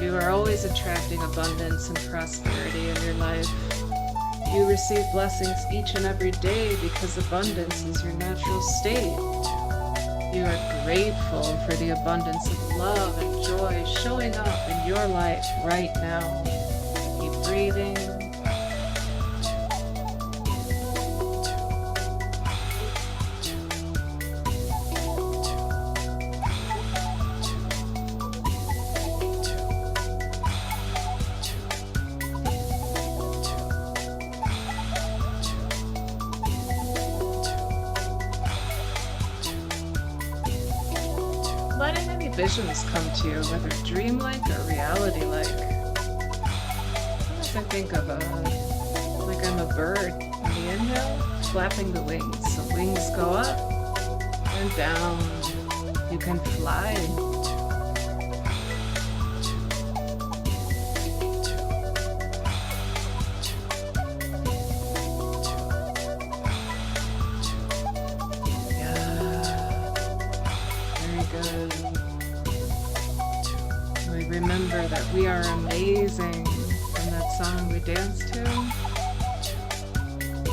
You are always attracting abundance and prosperity in your life. You receive blessings each and every day because abundance is your natural state. You are grateful for the abundance of love and joy showing up in your life right now. Keep breathing. Letting any visions come to you, whether dreamlike or reality-like. Sometimes I think of like I'm a bird. On the inhale, flapping the wings. The wings go up and down. You can fly. Good. We remember that we are amazing from that song we danced to.